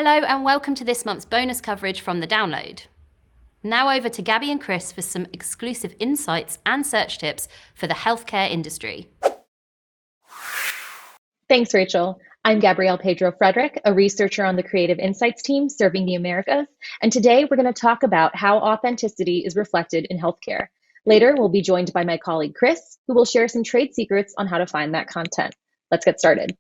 Hello and welcome to this month's bonus coverage from the download. Now over to Gabby and Chris for some exclusive insights and search tips for the healthcare industry. Thanks, Rachel. I'm Gabrielle Pedro Frederick, a researcher on the Creative Insights team serving the Americas, and today we're going to talk about how authenticity is reflected in healthcare. Later, we'll be joined by my colleague Chris, who will share some trade secrets on how to find that content. Let's get started.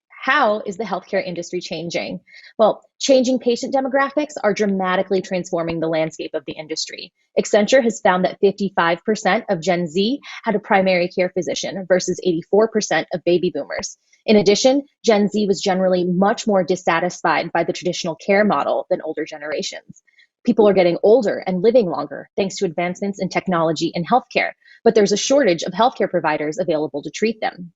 How is the healthcare industry changing? Well, changing patient demographics are dramatically transforming the landscape of the industry. Accenture has found that 55% of Gen Z had a primary care physician versus 84% of baby boomers. In addition, Gen Z was generally much more dissatisfied by the traditional care model than older generations. People are getting older and living longer thanks to advancements in technology and healthcare, but there's a shortage of healthcare providers available to treat them.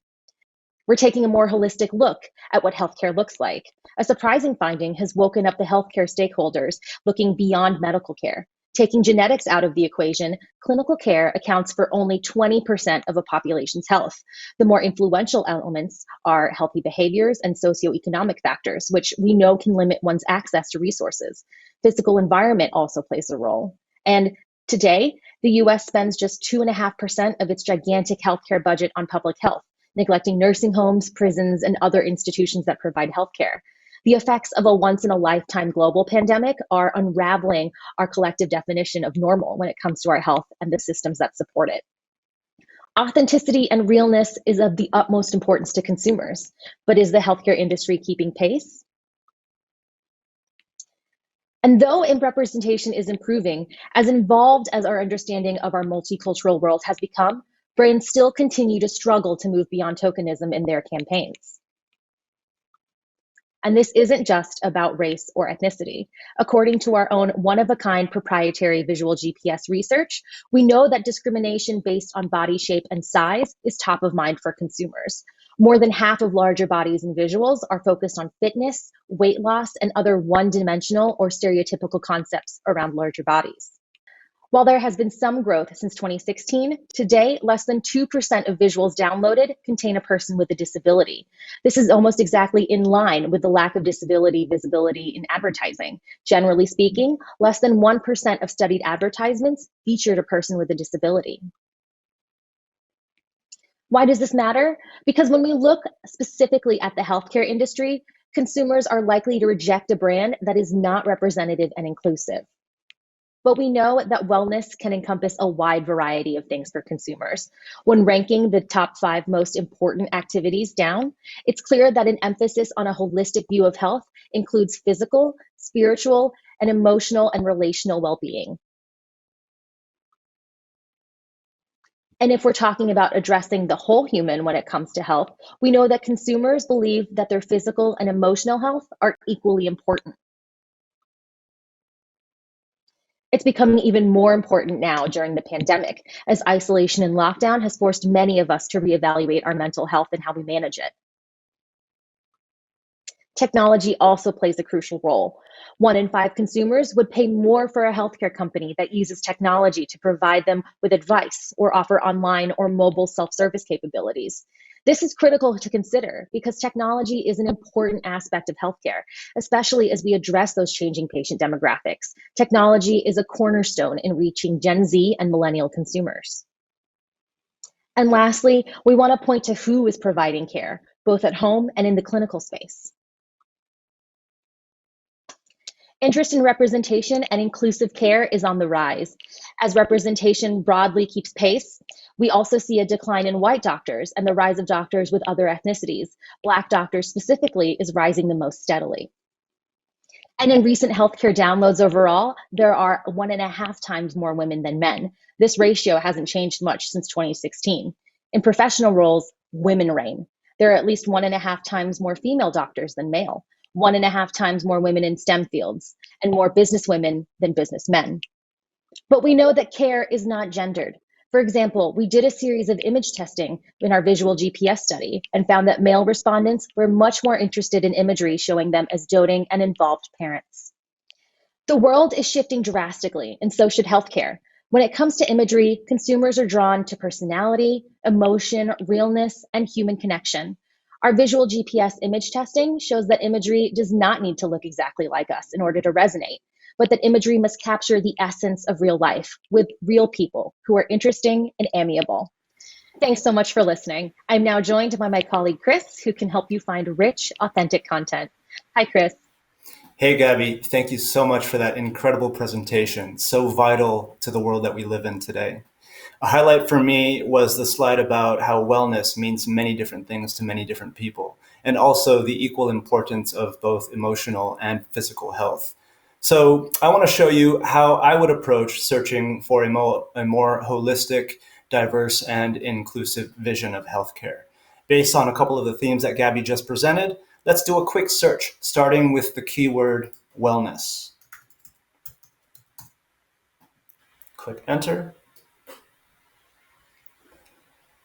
We're taking a more holistic look at what healthcare looks like. A surprising finding has woken up the healthcare stakeholders looking beyond medical care. Taking genetics out of the equation, clinical care accounts for only 20% of a population's health. The more influential elements are healthy behaviors and socioeconomic factors, which we know can limit one's access to resources. Physical environment also plays a role. And today, the US spends just 2.5% of its gigantic healthcare budget on public health, neglecting nursing homes, prisons, and other institutions that provide healthcare. The effects of a once-in-a-lifetime global pandemic are unraveling our collective definition of normal when it comes to our health and the systems that support it. Authenticity and realness is of the utmost importance to consumers, but is the healthcare industry keeping pace? And though representation is improving, as involved as our understanding of our multicultural world has become, brands still continue to struggle to move beyond tokenism in their campaigns. And this isn't just about race or ethnicity. According to our own one-of-a-kind proprietary visual GPS research, we know that discrimination based on body shape and size is top of mind for consumers. More than half of larger bodies and visuals are focused on fitness, weight loss, and other one-dimensional or stereotypical concepts around larger bodies. While there has been some growth since 2016, today less than 2% of visuals downloaded contain a person with a disability. This is almost exactly in line with the lack of disability visibility in advertising. Generally speaking, less than 1% of studied advertisements featured a person with a disability. Why does this matter? Because when we look specifically at the healthcare industry, consumers are likely to reject a brand that is not representative and inclusive. But we know that wellness can encompass a wide variety of things for consumers. When ranking the top 5 most important activities down, it's clear that an emphasis on a holistic view of health includes physical, spiritual, and emotional and relational well-being. And if we're talking about addressing the whole human when it comes to health, we know that consumers believe that their physical and emotional health are equally important. It's becoming even more important now during the pandemic, as isolation and lockdown has forced many of us to reevaluate our mental health and how we manage it. Technology also plays a crucial role. 1 in 5 consumers would pay more for a healthcare company that uses technology to provide them with advice or offer online or mobile self-service capabilities. This is critical to consider because technology is an important aspect of healthcare, especially as we address those changing patient demographics. Technology is a cornerstone in reaching Gen Z and millennial consumers. And lastly, we want to point to who is providing care, both at home and in the clinical space. Interest in representation and inclusive care is on the rise. As representation broadly keeps pace, we also see a decline in white doctors and the rise of doctors with other ethnicities. Black doctors specifically is rising the most steadily. And in recent healthcare downloads overall, there are 1.5 times more women than men. This ratio hasn't changed much since 2016. In professional roles, women reign. There are at least 1.5 times more female doctors than male. 1.5 times more women in STEM fields, and more businesswomen than businessmen. But we know that care is not gendered. For example, we did a series of image testing in our visual GPS study and found that male respondents were much more interested in imagery showing them as doting and involved parents. The world is shifting drastically, and so should healthcare. When it comes to imagery, consumers are drawn to personality, emotion, realness, and human connection. Our visual GPS image testing shows that imagery does not need to look exactly like us in order to resonate, but that imagery must capture the essence of real life with real people who are interesting and amiable. Thanks so much for listening. I'm now joined by my colleague, Chris, who can help you find rich, authentic content. Hi, Chris. Hey, Gabby, thank you so much for that incredible presentation, so vital to the world that we live in today. A highlight for me was the slide about how wellness means many different things to many different people, and also the equal importance of both emotional and physical health. So I want to show you how I would approach searching for a more holistic, diverse, and inclusive vision of healthcare. Based on a couple of the themes that Gabby just presented, let's do a quick search, starting with the keyword wellness. Click enter.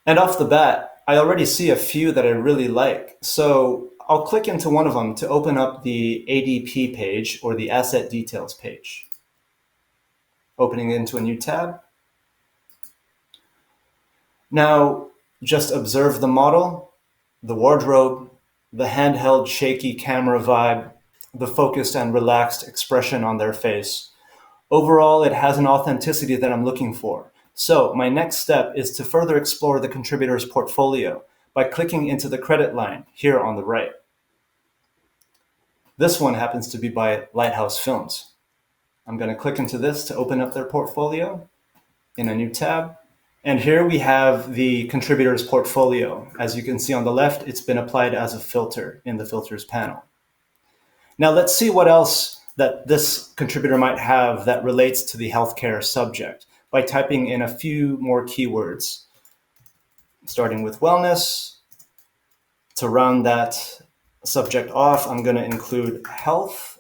And off the bat, I already see a few that I really like. So I'll click into one of them to open up the ADP page or the asset details page. Opening into a new tab. Now, just observe the model, the wardrobe, the handheld shaky camera vibe, the focused and relaxed expression on their face. Overall, it has an authenticity that I'm looking for. So my next step is to further explore the contributor's portfolio by clicking into the credit line here on the right. This one happens to be by Lighthouse Films. I'm going to click into this to open up their portfolio in a new tab. And here we have the contributor's portfolio. As you can see on the left, it's been applied as a filter in the filters panel. Now let's see what else that this contributor might have that relates to the healthcare subject by typing in a few more keywords, starting with wellness. To round that subject off, I'm going to include health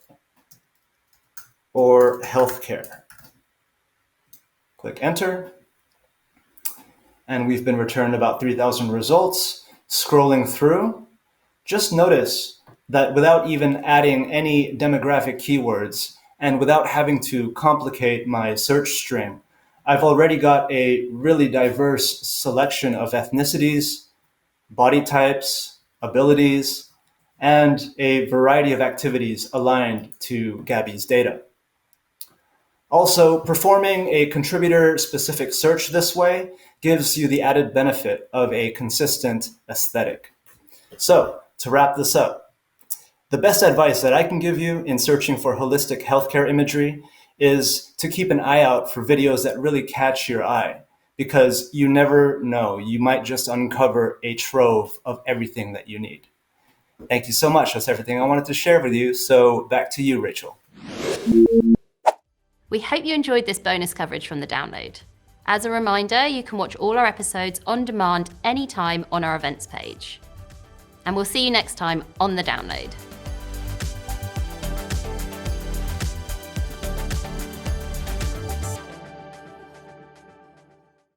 or healthcare. Click enter. And we've been returned about 3,000 results. Scrolling through, just notice that without even adding any demographic keywords and without having to complicate my search string, I've already got a really diverse selection of ethnicities, body types, abilities, and a variety of activities aligned to Gabby's data. Also, performing a contributor-specific search this way gives you the added benefit of a consistent aesthetic. So, to wrap this up, the best advice that I can give you in searching for holistic healthcare imagery is to keep an eye out for videos that really catch your eye, because you never know, you might just uncover a trove of everything that you need. Thank you so much. That's everything I wanted to share with you. So back to you, Rachel. We hope you enjoyed this bonus coverage from the download. As a reminder, you can watch all our episodes on demand anytime on our events page. And we'll see you next time on the download.